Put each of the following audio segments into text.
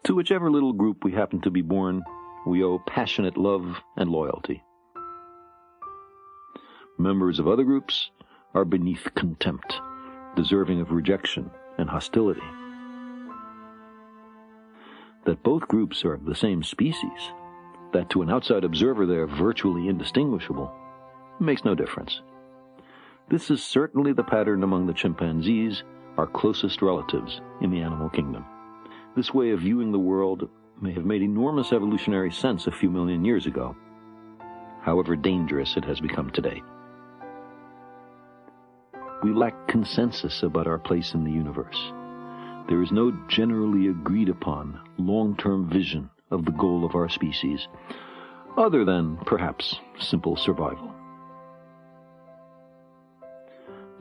To whichever little group we happen to be born, we owe passionate love and loyalty. Members of other groups are beneath contempt, deserving of rejection and hostility. That both groups are of the same species, that to an outside observer they are virtually indistinguishable, makes no difference. This is certainly the pattern among the chimpanzees, our closest relatives in the animal kingdom. This way of viewing the world may have made enormous evolutionary sense a few million years ago, however dangerous it has become today. We lack consensus about our place in the universe. There is no generally agreed upon long-term vision of the goal of our species, other than, perhaps, simple survival.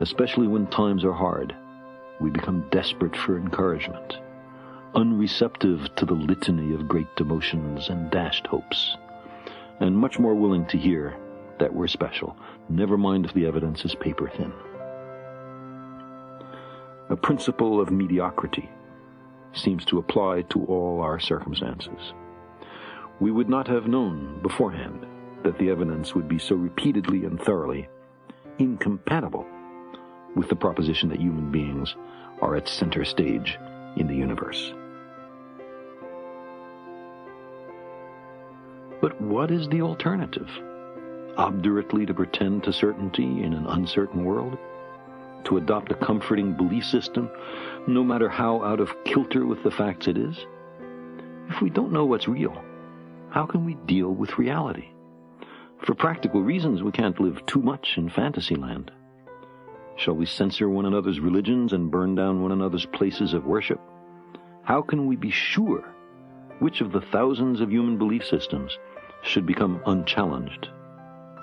Especially when times are hard, we become desperate for encouragement, unreceptive to the litany of great demotions and dashed hopes, and much more willing to hear that we're special, never mind if the evidence is paper-thin. A principle of mediocrity seems to apply to all our circumstances. We would not have known beforehand that the evidence would be so repeatedly and thoroughly incompatible with the proposition that human beings are at center stage in the universe. But what is the alternative? Obdurately to pretend to certainty in an uncertain world? To adopt a comforting belief system, no matter how out of kilter with the facts it is? If we don't know what's real, how can we deal with reality? For practical reasons, we can't live too much in fantasy land. Shall we censor one another's religions and burn down one another's places of worship? How can we be sure which of the thousands of human belief systems should become unchallenged,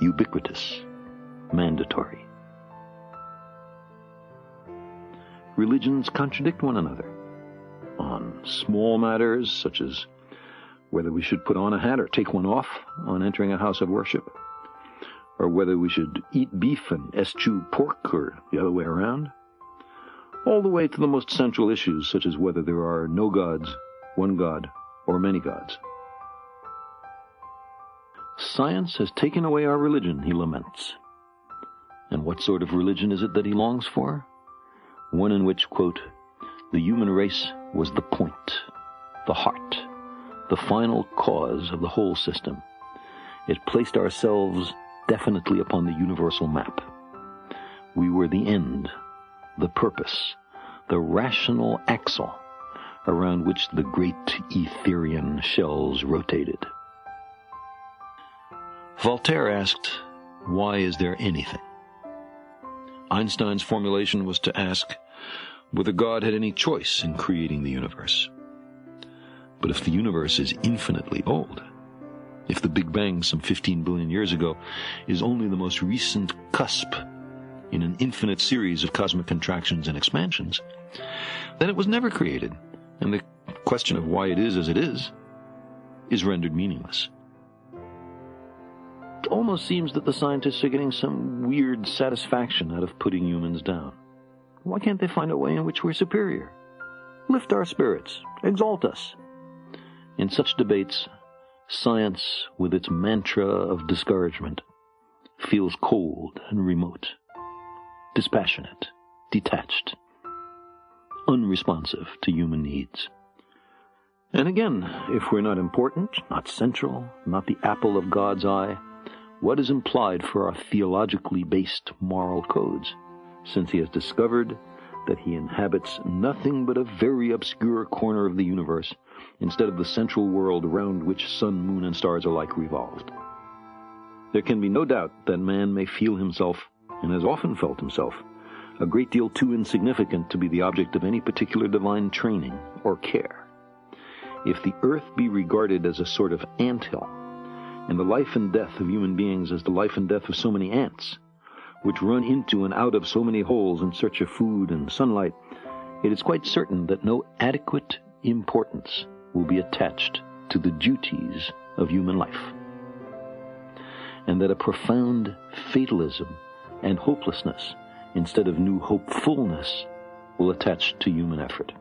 ubiquitous, mandatory? Religions contradict one another on small matters such as whether we should put on a hat or take one off on entering a house of worship, or whether we should eat beef and eschew pork or the other way around, all the way to the most central issues such as whether there are no gods, one God, or many gods. Science has taken away our religion, he laments. And what sort of religion is it that he longs for? One in which, quote, the human race was the point, the heart, the final cause of the whole system. It placed ourselves definitely upon the universal map. We were the end, the purpose, the rational axle around which the great Etherian shells rotated. Voltaire asked, why is there anything? Einstein's formulation was to ask whether God had any choice in creating the universe. But if the universe is infinitely old, if the Big Bang some 15 billion years ago is only the most recent cusp in an infinite series of cosmic contractions and expansions, then it was never created, and the question of why it is as it is rendered meaningless. It almost seems that the scientists are getting some weird satisfaction out of putting humans down. Why can't they find a way in which we're superior? Lift our spirits, exalt us. In such debates, science, with its mantra of discouragement, feels cold and remote, dispassionate, detached, unresponsive to human needs. And again, if we're not important, not central, not the apple of God's eye, what is implied for our theologically based moral codes, since he has discovered that he inhabits nothing but a very obscure corner of the universe, instead of the central world around which sun, moon, and stars alike revolved? There can be no doubt that man may feel himself, and has often felt himself, a great deal too insignificant to be the object of any particular divine training or care. If the earth be regarded as a sort of anthill, and the life and death of human beings as the life and death of so many ants, which run into and out of so many holes in search of food and sunlight, it is quite certain that no adequate importance will be attached to the duties of human life, and that a profound fatalism and hopelessness, instead of new hopefulness, will attach to human effort.